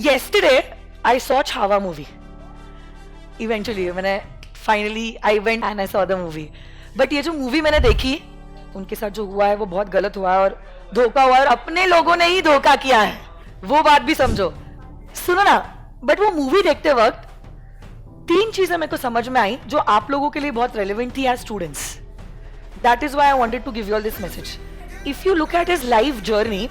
Yesterday, I saw Chhawa movie. Eventually, मैंने finally I went and I saw the movie. But ये जो movie मैंने देखी, उनके साथ जो हुआ है वो बहुत गलत हुआ है और धोखा हुआ है और अपने लोगों ने ही धोखा किया है. वो बात भी समझो. सुनो ना, बट वो मूवी देखते वक्त तीन चीजें मेरे को समझ में आई जो आप लोगों के लिए बहुत रेलेवेंट थी as students. That is why I wanted to give you all this message. If you look at his life journey,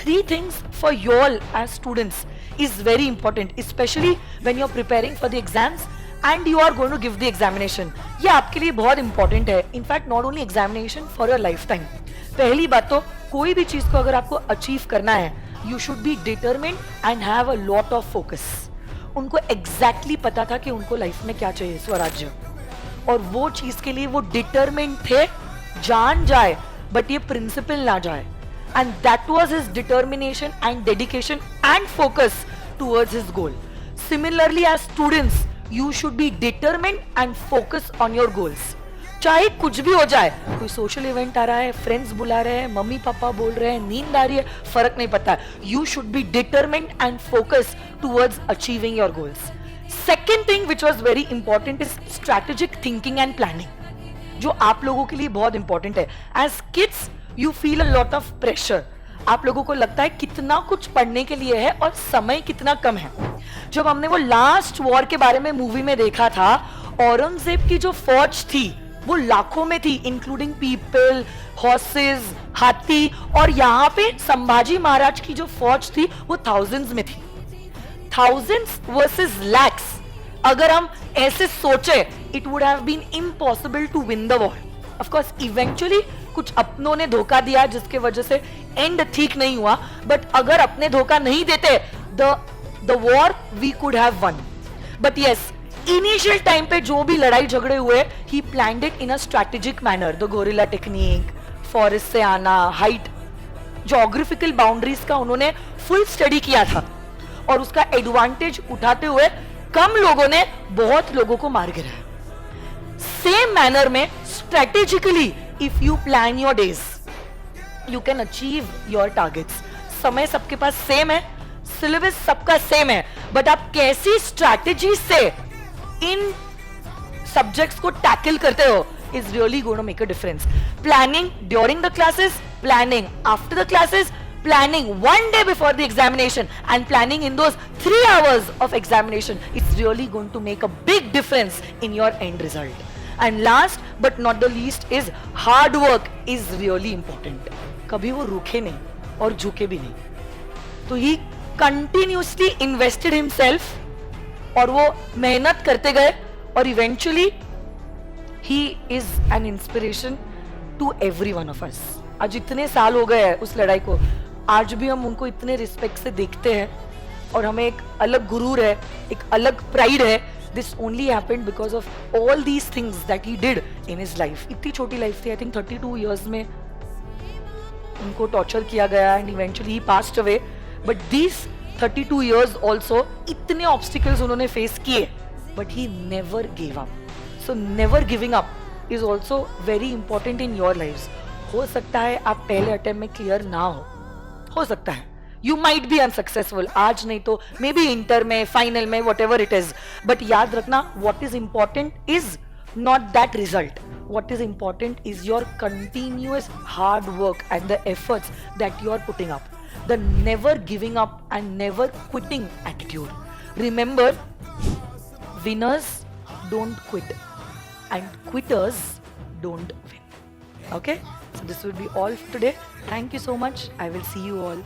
three things for you all as students is very important, especially when you're preparing for the exams and you are going to give the examination. ये आपके लिए बहुत important है. In fact, not only examination, for your lifetime. पहली बात तो कोई भी चीज को अगर आपको अचीव करना है, you should be determined and have a lot of focus. उनको exactly पता था कि उनको लाइफ में क्या चाहिए, स्वराज्य, और वो चीज के लिए वो determined थे. जान जाए बट ये प्रिंसिपल ना जाए. And that was his determination and dedication and focus towards his goal. Similarly, as students, you should be determined and focus on your goals. चाहे कुछ भी हो जाए, कोई सोशल इवेंट आ रहा है, फ्रेंड्स बुला रहे हैं, मम्मी पापा बोल रहे हैं, नींद आ रही है, फर्क नहीं पड़ता. You should be determined and focus towards achieving your goals. Second thing which was very important is strategic thinking and planning, जो आप लोगों के लिए बहुत important है. As kids, you feel a lot of pressure. आप लोगों को लगता है कितना कुछ पढ़ने के लिए है और समय कितना कम है. जब हमने वो लास्ट वॉर के बारे में मूवी में देखा था, औरंगजेब की जो फौज थी वो लाखों में थी, इंक्लूडिंग पीपल, हॉर्सेस, हाथी, और यहाँ पे संभाजी महाराज की जो फौज थी वो थाउजेंड्स में थी. Thousands versus lakhs. अगर हम ऐसे सोचे, it would have been impossible to win the war. Of course eventually कुछ अपनों ने धोखा दिया जिसके वजह से एंड ठीक नहीं हुआ, बट अगर अपने धोखा नहीं देते, the war we could have won. But yes, initial time पे जो भी लड़ाई झगड़े हुए, he planned it in a strategic manner. The guerrilla technique, forest से आना, हाइट, ज्योग्राफिकल बाउंड्रीज का उन्होंने फुल स्टडी किया था और उसका एडवांटेज उठाते हुए कम लोगों ने बहुत लोगों को मार गिराया. सेम मैनर में strategically if you plan your days, you can achieve your targets. समय सबके पास सेम है, सिलेबस सबका सेम है, बट आप कैसी स्ट्रैटेजी से इन सब्जेक्ट्स को टैकल करते हो is really going to make a difference. Planning during the classes, planning after the classes, planning one day before the examination, and planning in those 3 hours of examination, it's really going to make a big difference in your end result. And last but not the least is hard work is really important. कभी वो रुके नहीं और झुके भी नहीं. तो he continuously invested himself और वो मेहनत करते गए और eventually he is an inspiration to every one of us. आज इतने साल हो गए हैं उस लड़ाई को, आज भी हम उनको इतने रिस्पेक्ट से देखते हैं और हमें एक अलग गुरूर है, एक अलग प्राइड है. This only happened because of all these things that he did in his life. इतनी छोटी लाइफ थी, I think 32 years में उनको टॉर्चर किया गया and eventually he passed away. But these 32 years also इतने obstacles उन्होंने face किए, but he never gave up. So never giving up is also very important in your lives. हो सकता है आप पहले अटेम्प्ट में क्लियर ना हो सकता है. You might be unsuccessful, आज नहीं तो मे बी इंटर में, फाइनल में, whatever it is. But याद रखना, what is important is not that result. What is important is your continuous hard work and the efforts that you are putting up. The never giving up and never quitting attitude. Remember, winners don't quit and quitters don't win. Okay? So this will be all for today. Thank you so much. I will see you all